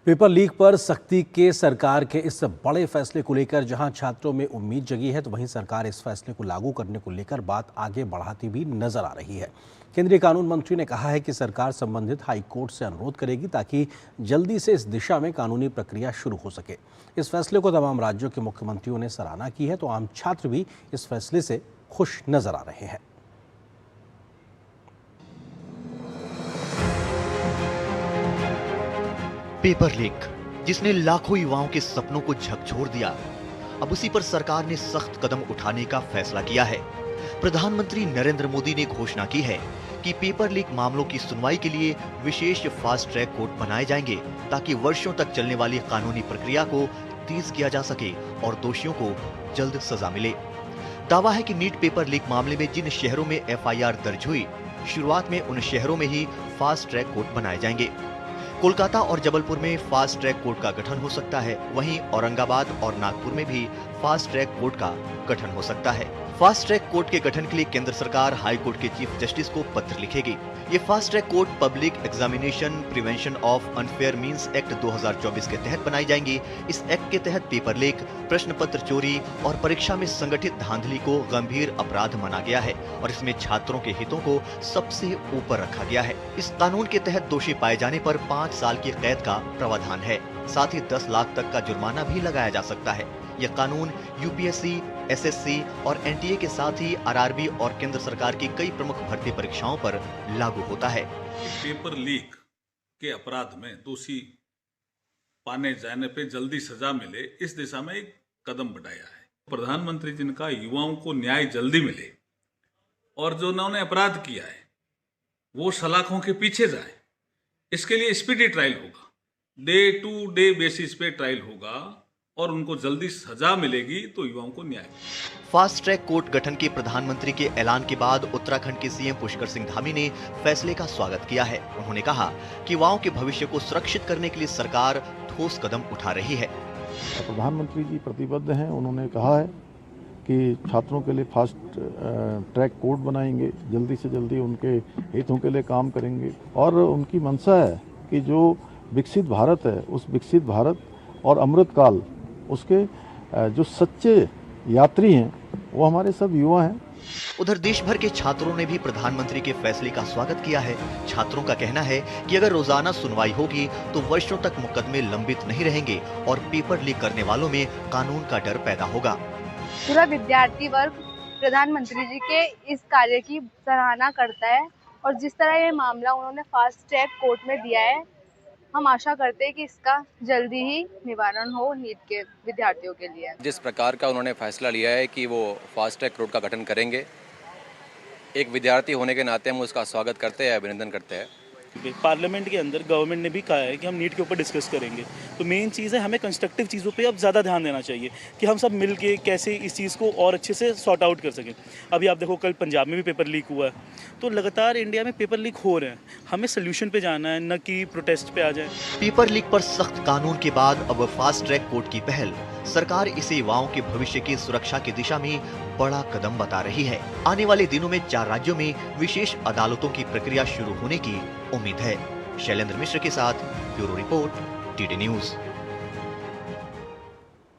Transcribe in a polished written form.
Paper leak पर सख्ती के सरकार के इस बड़े फैसले को लेकर जहां छात्रों में उम्मीद जगी है, तो वहीं सरकार इस फैसले को लागू करने को लेकर बात आगे बढ़ाती भी नजर आ रही है। केंद्रीय कानून मंत्री ने कहा है कि सरकार संबंधित हाई कोर्ट से अनुरोध करेगी ताकि जल्दी से इस दिशा में कानूनी प्रक्रिया शुरू हो सके। इस फैसले को तमाम राज्यों के मुख्यमंत्रियों ने सराहना की है, तो आम छात्र भी इस फैसले से खुश नजर आ रहे हैं। पेपर लीक जिसने लाखों युवाओं के सपनों को झकझोर दिया, अब उसी पर सरकार ने सख्त कदम उठाने का फैसला किया है। प्रधानमंत्री नरेंद्र मोदी ने घोषणा की है कि पेपर लीक मामलों की सुनवाई के लिए विशेष फास्ट ट्रैक कोर्ट बनाए जाएंगे ताकि वर्षों तक चलने वाली कानूनी प्रक्रिया को तेज किया जा सके और दोषियों को जल्द सजा मिले। दावा है कि नीट पेपर लीक मामले में जिन शहरों में एफआईआर दर्ज हुई, शुरुआत में उन शहरों में ही फास्ट ट्रैक कोर्ट बनाए जाएंगे। कोलकाता और जबलपुर में फास्ट ट्रैक कोर्ट का गठन हो सकता है, वहीं औरंगाबाद और नागपुर में भी फास्ट ट्रैक कोर्ट का गठन हो सकता है। फास्ट ट्रैक कोर्ट के गठन के लिए केंद्र सरकार हाई कोर्ट के चीफ जस्टिस को पत्र लिखेगी। ये fast track court public examination prevention of unfair means act 2024 के तहत बनाई जाएंगी। इस एक्ट के तहत पेपर लीक, प्रश्न पत्र चोरी और परीक्षा में संगठित धांधली को गंभीर अपराध माना गया है और इसमें छात्रों के हितों को सबसे ऊपर रखा गया है। इस कानून के तहत दोषी पाए जाने पर 5 साल की कैद का प्रावधान है। साथ ही 10 लाख तक का जुर्माना भी लगाया जा सकता है। यह कानून यूपीएससी, एसएससी और एनटीए के साथ ही आरआरबी और केंद्र सरकार की कई प्रमुख भर्ती परीक्षाओं पर लागू होता है। पेपर लीक के अपराध में दोषी पाने जाने पे जल्दी सजा मिले, इस दिशा में एक कदम बढ़ाया है। प्रधानमंत्री जिनका युवाओं को न्याय जल्दी मिले और जो उन्होंने अपराध किया है वो सलाखों के पीछे जाए, इसके लिए स्पीडी ट्रायल होगा, डे टू डे बेसिस पे ट्रायल होगा और उनको जल्दी सजा मिलेगी तो युवाओं को न्याय। फास्ट ट्रैक कोर्ट गठन के प्रधानमंत्री के ऐलान के बाद उत्तराखंड के सीएम पुष्कर सिंह धामी ने फैसले का स्वागत किया है। उन्होंने कहा कि युवाओं के भविष्य को सुरक्षित करने के लिए सरकार ठोस कदम उठा रही है। प्रधानमंत्री जी प्रतिबद्ध हैं। उन्होंने कहा है कि छात्रों के लिए फास्ट ट्रैक कोर्ट बनाएंगे, जल्दी से जल्दी उनके हितों के लिए काम करेंगे और उनकी मंशा है कि जो विकसित भारत है, उस विकसित भारत और अमृतकाल उसके जो सच्चे यात्री हैं वो हमारे सब युवा हैं। उधर देश भर के छात्रों ने भी प्रधानमंत्री के फैसले का स्वागत किया है। छात्रों का कहना है कि अगर रोजाना सुनवाई होगी तो वर्षों तक मुकदमे लंबित नहीं रहेंगे और पेपर लीक करने वालों में कानून का डर पैदा होगा। पूरा विद्यार्थी वर्ग प्रधानमंत्री जी के इस कार्य की सराहना करता है और जिस तरह ये मामला उन्होंने फास्ट ट्रैक कोर्ट में दिया है, हम आशा करते हैं कि इसका जल्दी ही निवारण हो नीट के विद्यार्थियों के लिए। जिस प्रकार का उन्होंने फैसला लिया है कि वो फास्ट ट्रैक कोर्ट का गठन करेंगे, एक विद्यार्थी होने के नाते हम उसका स्वागत करते हैं, अभिनंदन करते हैं। पार्लियामेंट के अंदर गवर्नमेंट ने भी कहा है कि हम नीट के ऊपर डिस्कस करेंगे, तो मेन चीज़ है हमें कंस्ट्रक्टिव चीज़ों पे अब ज़्यादा ध्यान देना चाहिए कि हम सब मिल के कैसे इस चीज़ को और अच्छे से सॉर्ट आउट कर सकें। अभी आप देखो कल पंजाब में भी पेपर लीक हुआ है, तो लगातार इंडिया में पेपर लीक हो रहे हैं। हमें सोल्यूशन पे जाना है, न कि प्रोटेस्ट पे आ जाए। पेपर लीक पर सख्त कानून के बाद अब फास्ट ट्रैक कोर्ट की पहल सरकार इसे युवाओं के भविष्य की सुरक्षा की दिशा में बड़ा कदम बता रही है। आने वाले दिनों में 4 राज्यों में विशेष अदालतों की प्रक्रिया शुरू होने की उम्मीद है। शैलेंद्र मिश्र के साथ ब्यूरो रिपोर्ट, टीडी न्यूज।